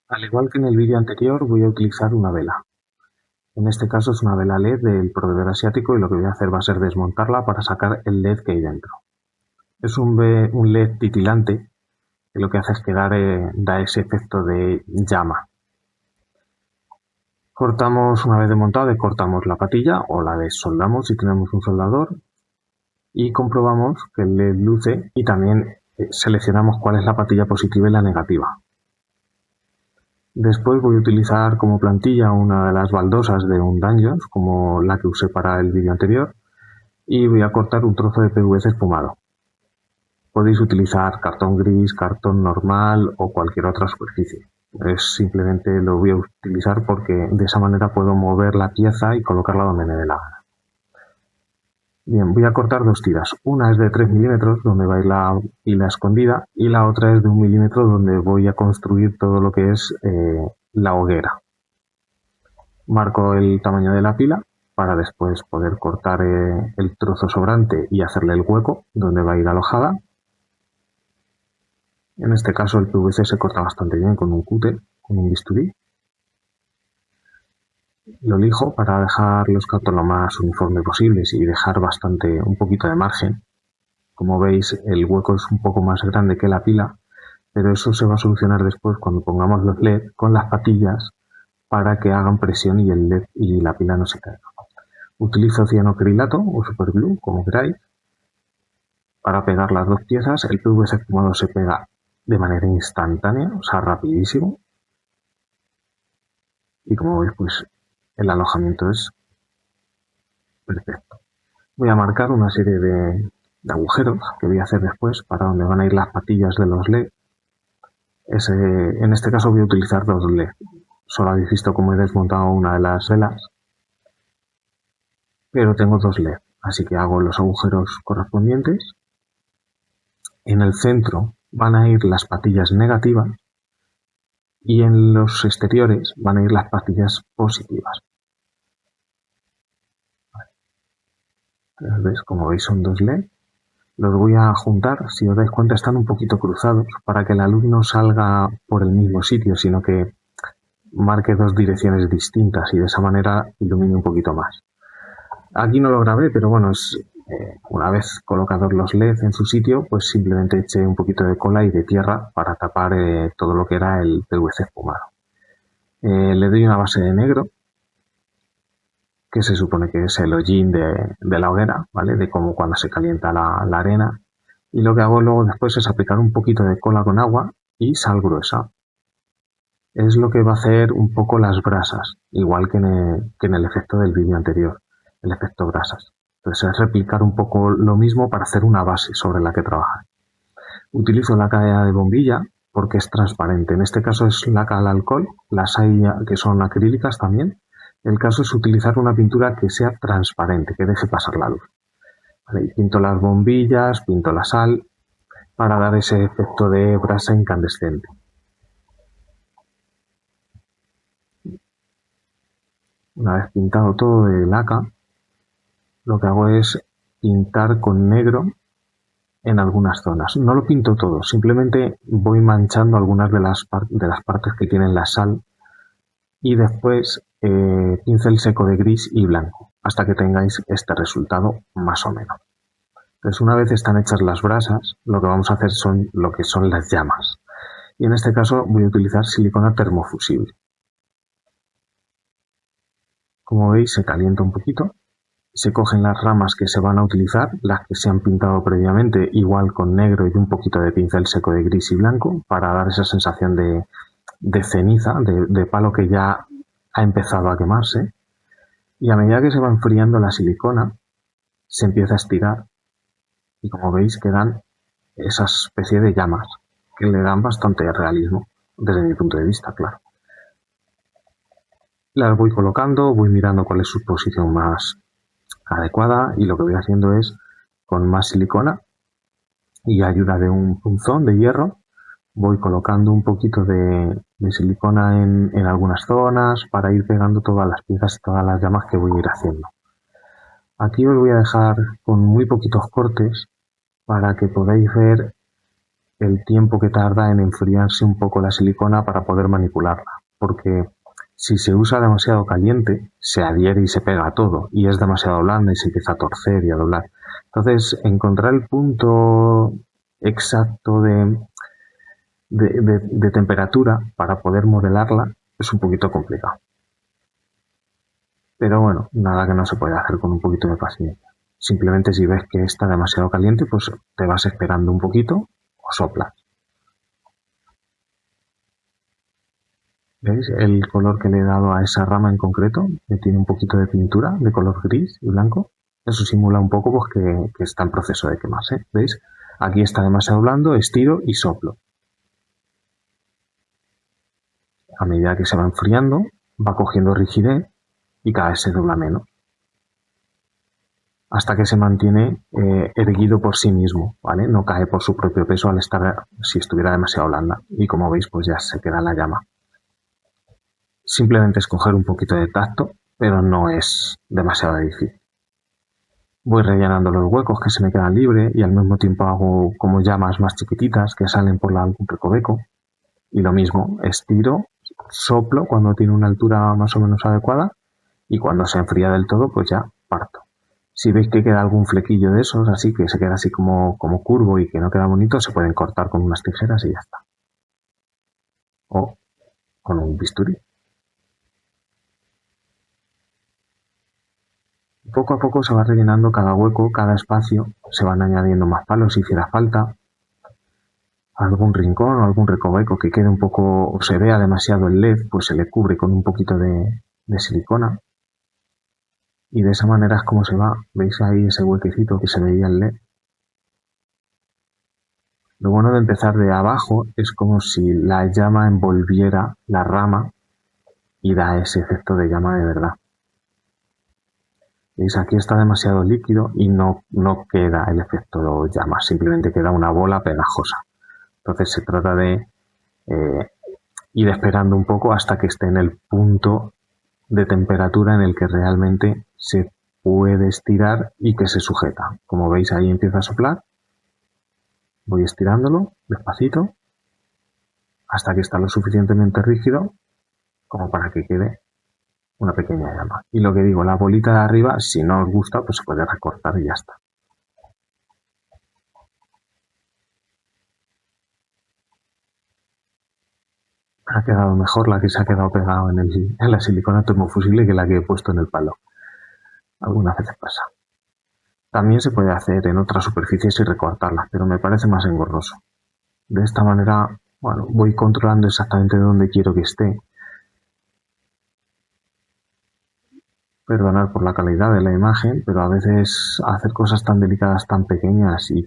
Al igual que en el vídeo anterior, voy a utilizar una vela. En este caso es una vela LED del proveedor asiático y lo que voy a hacer va a ser desmontarla para sacar el LED que hay dentro. Es un LED titilante que lo que hace es que da ese efecto de llama. Cortamos, una vez desmontado, cortamos la patilla o la desoldamos si tenemos un soldador y comprobamos que el LED luce y también seleccionamos cuál es la patilla positiva y la negativa. Después voy a utilizar como plantilla una de las baldosas de un Dungeons, como la que usé para el vídeo anterior, y voy a cortar un trozo de PVC espumado. Podéis utilizar cartón gris, cartón normal o cualquier otra superficie. Simplemente lo voy a utilizar porque de esa manera puedo mover la pieza y colocarla donde me dé la gana. Bien, voy a cortar dos tiras. Una es de 3 milímetros, donde va a ir la pila escondida, y la otra es de 1 milímetro, donde voy a construir todo lo que es la hoguera. Marco el tamaño de la pila para después poder cortar el trozo sobrante y hacerle el hueco donde va a ir alojada. En este caso el PVC se corta bastante bien con un cúter, con un bisturí. Lo lijo para dejar los cantos lo más uniforme posibles y dejar un poquito de margen. Como veis, el hueco es un poco más grande que la pila, pero eso se va a solucionar después cuando pongamos los LED con las patillas para que hagan presión y el LED y la pila no se caigan. Utilizo cianocrilato o superglue, como queráis, para pegar las dos piezas. El PVC espumado se pega de manera instantánea, o sea, rapidísimo. Y como veis, pues el alojamiento es perfecto. Voy a marcar una serie de agujeros que voy a hacer después para donde van a ir las patillas de los LED. En este caso voy a utilizar dos LED. Solo habéis visto cómo he desmontado una de las velas, pero tengo dos LED, así que hago los agujeros correspondientes. En el centro van a ir las patillas negativas y en los exteriores van a ir las patillas positivas. ¿Ves? Como veis son dos LED. Los voy a juntar, si os dais cuenta están un poquito cruzados para que la luz no salga por el mismo sitio, sino que marque dos direcciones distintas y de esa manera ilumine un poquito más. Aquí no lo grabé, pero bueno, una vez colocados los LED en su sitio, pues simplemente eché un poquito de cola y de tierra para tapar todo lo que era el PVC espumado. Le doy una base de negro, que se supone que es el hollín de la hoguera, ¿vale? De cómo cuando se calienta la arena. Y lo que hago luego después es aplicar un poquito de cola con agua y sal gruesa. Es lo que va a hacer un poco las brasas, igual que en el efecto del vídeo anterior, el efecto brasas. Entonces es replicar un poco lo mismo para hacer una base sobre la que trabajar. Utilizo laca de bombilla porque es transparente. En este caso es laca al alcohol, las hay que son acrílicas también. El caso es utilizar una pintura que sea transparente, que deje pasar la luz. Vale, pinto las bombillas, pinto la sal para dar ese efecto de brasa incandescente. Una vez pintado todo de laca, lo que hago es pintar con negro en algunas zonas. No lo pinto todo, simplemente voy manchando algunas de las partes que tienen la sal y después pincel seco de gris y blanco hasta que tengáis este resultado más o menos. Entonces, una vez están hechas las brasas, lo que vamos a hacer son lo que son las llamas. Y en este caso voy a utilizar silicona termofusible. Como veis, se calienta un poquito. Se cogen las ramas que se van a utilizar, las que se han pintado previamente, igual con negro y un poquito de pincel seco de gris y blanco, para dar esa sensación de ceniza, de palo que ya ha empezado a quemarse. Y a medida que se va enfriando la silicona, se empieza a estirar y como veis quedan esa especie de llamas que le dan bastante realismo, desde mi punto de vista, claro. Las voy colocando, voy mirando cuál es su posición más adecuada y lo que voy haciendo es con más silicona y ayuda de un punzón de hierro voy colocando un poquito de silicona en algunas zonas para ir pegando todas las piezas y todas las llamas que voy a ir haciendo. Aquí os voy a dejar con muy poquitos cortes para que podáis ver el tiempo que tarda en enfriarse un poco la silicona para poder manipularla. Porque si se usa demasiado caliente, se adhiere y se pega a todo. Y es demasiado blanda y se empieza a torcer y a doblar. Entonces, encontrar el punto exacto de temperatura para poder modelarla es un poquito complicado. Pero bueno, nada que no se pueda hacer con un poquito de paciencia. Simplemente si ves que está demasiado caliente, pues te vas esperando un poquito o soplas. ¿Veis el color que le he dado a esa rama en concreto? Que tiene un poquito de pintura de color gris y blanco. Eso simula un poco pues, que está en proceso de quemarse. ¿Veis? Aquí está demasiado blando, estiro y soplo. A medida que se va enfriando, va cogiendo rigidez y cada vez se dobla menos. Hasta que se mantiene erguido por sí mismo, ¿vale? No cae por su propio peso al estar, si estuviera demasiado blanda. Y como veis, pues ya se queda la llama. Simplemente es coger un poquito de tacto, pero no es demasiado difícil. Voy rellenando los huecos que se me quedan libres y al mismo tiempo hago como llamas más chiquititas que salen por algún recoveco. Y lo mismo, estiro, soplo cuando tiene una altura más o menos adecuada y cuando se enfría del todo, pues ya parto. Si veis que queda algún flequillo de esos, así que se queda así como curvo y que no queda bonito, se pueden cortar con unas tijeras y ya está. O con un bisturí. Poco a poco se va rellenando cada hueco, cada espacio, se van añadiendo más palos si hiciera falta, algún rincón o algún recoveco que quede un poco o se vea demasiado el LED, pues se le cubre con un poquito de silicona. Y de esa manera es como se va. ¿Veis ahí ese huequecito que se veía el LED? Lo bueno de empezar de abajo es como si la llama envolviera la rama y da ese efecto de llama de verdad. ¿Veis? Aquí está demasiado líquido y no queda el efecto llama, simplemente queda una bola pegajosa. Entonces se trata de ir esperando un poco hasta que esté en el punto de temperatura en el que realmente se puede estirar y que se sujeta. Como veis ahí empieza a soplar, voy estirándolo despacito hasta que está lo suficientemente rígido como para que quede una pequeña llama. Y lo que digo, la bolita de arriba, si no os gusta, pues se puede recortar y ya está. Ha quedado mejor la que se ha quedado pegado en la silicona termofusible que la que he puesto en el palo. Algunas veces pasa. También se puede hacer en otras superficies y recortarlas, pero me parece más engorroso. De esta manera, bueno, voy controlando exactamente dónde quiero que esté. Perdonad por la calidad de la imagen, pero a veces hacer cosas tan delicadas, tan pequeñas y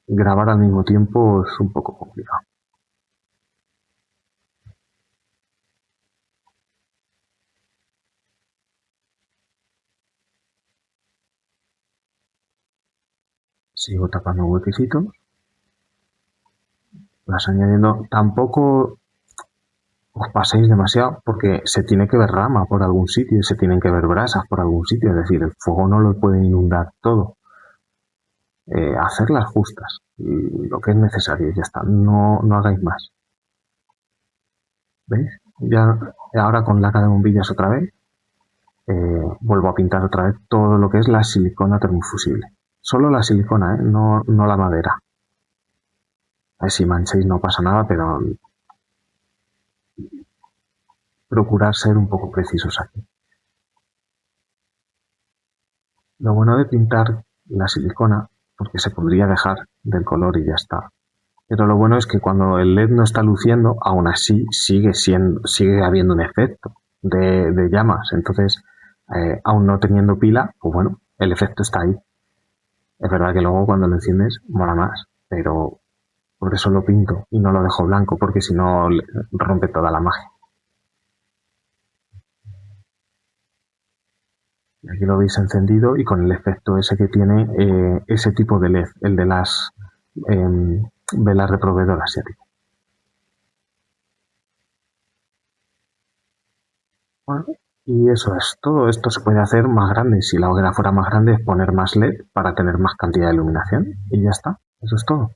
grabar al mismo tiempo es un poco complicado. Sigo tapando huequecitos, las añadiendo. Tampoco os paséis demasiado porque se tiene que ver rama por algún sitio y se tienen que ver brasas por algún sitio. Es decir, el fuego no lo puede inundar todo. Hacer las justas, lo que es necesario y ya está. No hagáis más. ¿Veis? Ya ahora con laca de bombillas otra vez vuelvo a pintar otra vez todo lo que es la silicona termofusible. Solo la silicona, no la madera. Si manchéis no pasa nada, pero procurar ser un poco precisos aquí. Lo bueno de pintar la silicona, porque se podría dejar del color y ya está. Pero lo bueno es que cuando el LED no está luciendo, aún así sigue habiendo un efecto de llamas. Entonces, aún no teniendo pila, pues bueno, el efecto está ahí. Es verdad que luego cuando lo enciendes mola más, pero por eso lo pinto y no lo dejo blanco, porque si no rompe toda la magia. Aquí lo veis encendido y con el efecto ese que tiene ese tipo de LED, el de las velas de proveedor asiático. Bueno, y eso es todo. Esto se puede hacer más grande. Si la hoguera fuera más grande, es poner más LED para tener más cantidad de iluminación y ya está. Eso es todo.